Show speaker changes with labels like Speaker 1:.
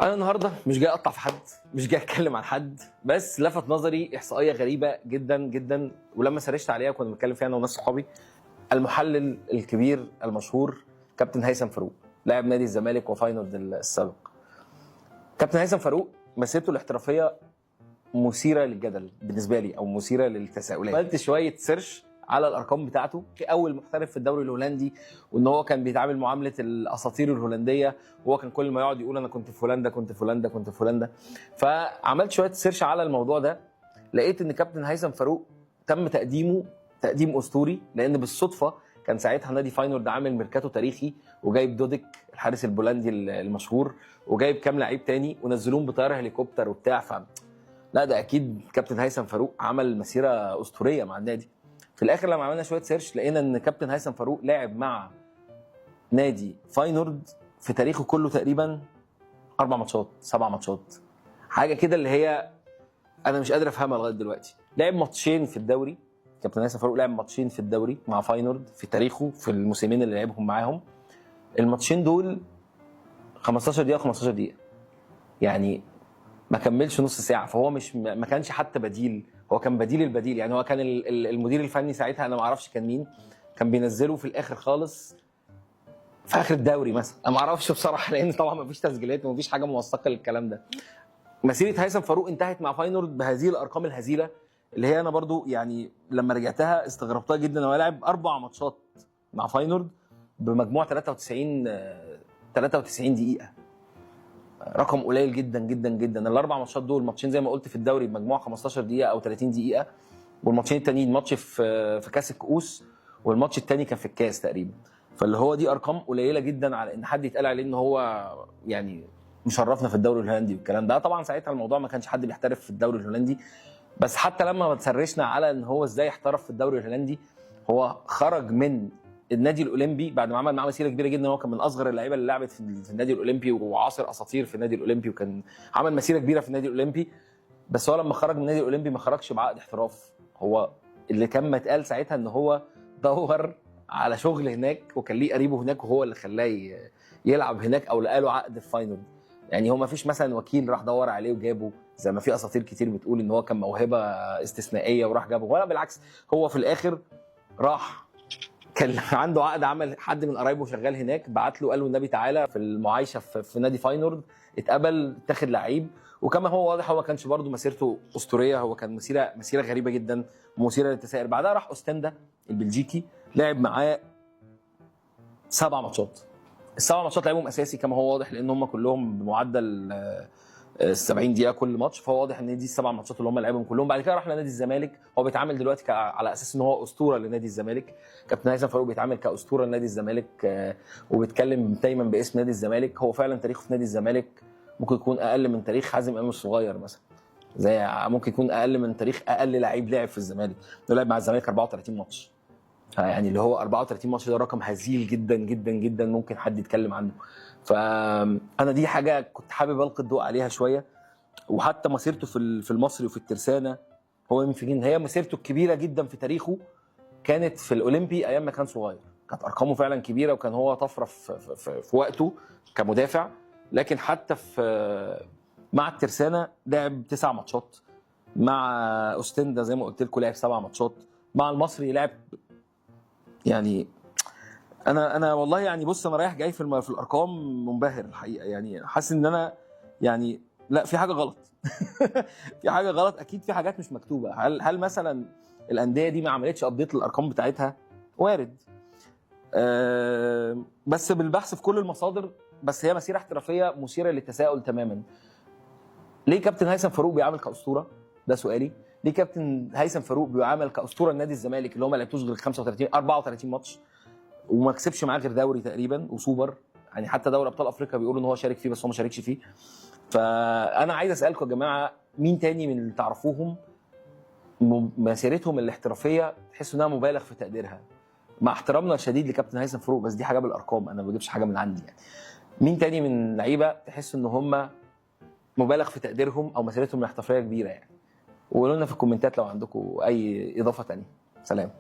Speaker 1: انا النهارده مش جاي اقطع في حد، مش جاي اتكلم عن حد، بس لفت نظري احصائيه غريبه جدا جدا، ولما سرشت عليها كنا بنتكلم فيها انا وناس صحابي. المحلل الكبير المشهور كابتن هيثم فاروق، لاعب نادي الزمالك وفاينورد السابق. كابتن هيثم فاروق مسيرته الاحترافيه مثيره للجدل بالنسبه لي، او مثيره للتساؤلات. عملت شويه سيرش على الارقام بتاعته كاول محترف في الدوري الهولندي، وان هو كان بيتعامل معامله الاساطير الهولنديه، وهو كان كل ما يقعد يقول انا كنت في هولندا كنت في هولندا كنت في هولندا. فعملت شويه سيرش على الموضوع ده، لقيت ان كابتن هيثم فاروق تم تقديمه تقديم اسطوري، لان بالصدفه كان ساعتها نادي فاينورد عامل ميركاتو تاريخي، وجايب دوديك الحارس البولندي المشهور، وجايب كام لعيب تاني ونزلوهم بطياره هليكوبتر وبتاع. لا ده اكيد كابتن هيثم فاروق عمل مسيره اسطوريه مع النادي. في الاخر لما عملنا شويه سيرش لقينا ان كابتن هيثم فاروق لعب مع نادي فاينورد في تاريخه كله تقريبا 4 ماتشات 7 ماتشات، حاجه كده اللي هي انا مش قادر افهمها لغايه دلوقتي. لعب ماتشين في الدوري، كابتن هيثم فاروق لعب ماتشين في الدوري مع فاينورد في تاريخه في الموسمين اللي لعبهم معاهم. الماتشين دول 15 دقيقه 15 دقيقه، يعني ما كملش نص ساعه. فهو مش ما كانش حتى بديل، هو كان بديل البديل. يعني هو كان المدير الفني ساعتها انا ما اعرفش كان مين، كان بينزله في الاخر خالص في اخر الدوري مثلا، انا ما اعرفش بصراحه لان طبعا ما فيش تسجيلات وما فيش حاجه موثقه للكلام ده. مسيره هيثم فاروق انتهت مع فاينورد بهذه الارقام الهزيله، اللي هي انا برضو يعني لما رجعتها استغربتها جدا. هو لعب 4 ماتشات مع فاينورد بمجموع 93 دقيقه، رقم قليل جدا جدا جدا. الاربع ماتشات دول ماتشين زي ما قلت في الدوري بمجموع 15 دقيقه او 30 دقيقه، والماتشين التانيين ماتش في كاس الكؤوس، والماتش التاني كان في الكاس تقريبا. فاللي هو دي ارقام قليله جدا على ان حد يتقال عليه ان هو يعني مشرفنا في الدوري الهولندي والكلام ده. طبعا ساعتها الموضوع ما كانش حد بيحترف في الدوري الهولندي، بس حتى لما تسرشنا على ان هو ازاي احترف في الدوري الهولندي، هو خرج من النادي الاولمبي بعد ما عمل معاه مسيره كبيره جدا. هو كان من اصغر اللعيبه اللي لعبت في النادي الاولمبي، وعاصر اساطير في النادي الاولمبي، وكان عمل مسيره كبيره في النادي الاولمبي. بس هو لما خرج من النادي الاولمبي ما خرجش بعقد احتراف، هو اللي كان متقال ساعتها ان هو دور على شغل هناك، وكان ليه قريبه هناك وهو اللي خلاه يلعب هناك، او لقى له عقد في فاينورد. يعني هو ما فيش مثلا وكيل راح دور عليه وجابه زي ما في اساطير كتير بتقول ان هو كان موهبه استثنائيه وراح جابه، ولا بالعكس. هو في الاخر راح كان عنده عقد عمل، حد من قرايبه شغال هناك، بعت له قال له النبي تعالى في المعايشه في نادي فاينورد، اتقبل اتاخد لعيب. وكما هو واضح هو ما كانش برده مسيرته اسطوريه، هو كان مسيره غريبه جدا ومثيره للتساؤل. بعدها راح اوستندا البلجيكي، لعب معاه 7 ماتشات. ال7 ماتشات لعبهم اساسي كما هو واضح، لان هم كلهم بمعدل 70 دقيقه كل ماتش، فهو واضح ان دي ال7 ماتشات اللي هم لعبهم كلهم. بعد كده راح لنادي الزمالك، هو بيتعامل دلوقتي على اساس ان هو اسطوره لنادي الزمالك. كابتن هيثم فاروق بيتعامل كاسطوره لنادي الزمالك، وبيتكلم دايما باسم نادي الزمالك. هو فعلا تاريخه في نادي الزمالك ممكن يكون اقل من تاريخ حازم امام الصغير مثلا، زي ممكن يكون اقل من تاريخ اقل لعيب لعب في الزمالك. هو لعب مع الزمالك 34 ماتش، يعني اللي هو 34 ماتش ده رقم هزيل جدا جدا جدا، ممكن حد يتكلم عنه. فانا دي حاجه كنت حابب القي الضوء عليها شويه. وحتى مسيرته في المصري وفي الترسانه، هو يمكن هي مسيرته الكبيره جدا في تاريخه كانت في الاولمبي ايام ما كان صغير، كانت ارقامه فعلا كبيره، وكان هو طفره في وقته كمدافع. لكن حتى مع الترسانه لعب 9 ماتشات، مع اوستندا زي ما قلت لكم لعب 7 ماتشات، مع المصري لعب. يعني انا والله يعني بص، انا رايح جاي في الارقام منبهر الحقيقه، يعني حاسس ان انا يعني لا في حاجه غلط. في حاجه غلط اكيد، في حاجات مش مكتوبه. هل مثلا الانديه دي ما عملتش ابديت للارقام بتاعتها؟ وارد. بس بالبحث في كل المصادر، بس هي مسيره احترافيه مثيره للتساؤل تماما. ليه كابتن هيثم فاروق بيعامل كاسطوره؟ ده سؤالي. ليه كابتن هيثم فاروق بيعامل كاسطوره لنادي الزمالك اللي هو ما لعبتوش غير 34 ماتش، وما كسبش معاه غير دوري تقريبا وسوبر؟ يعني حتى دوري ابطال افريقيا بيقولوا ان هو شارك فيه بس هو ما شاركش فيه. فانا عايز اسالكم يا جماعه، مين تاني من اللي تعرفوهم مسيرتهم الاحترافيه تحسوا انها مبالغ في تقديرها؟ مع احترامنا الشديد لكابتن هيثم فاروق، بس دي حاجه بالارقام، انا ما بجيبش حاجه من عندي. يعني مين تاني من اللعيبه تحسوا ان هم مبالغ في تقديرهم او مسيرتهم الاحترافيه كبيره يعني؟ وقولوا لنا في الكومنتات لو عندكم اي اضافه تانيه. سلام.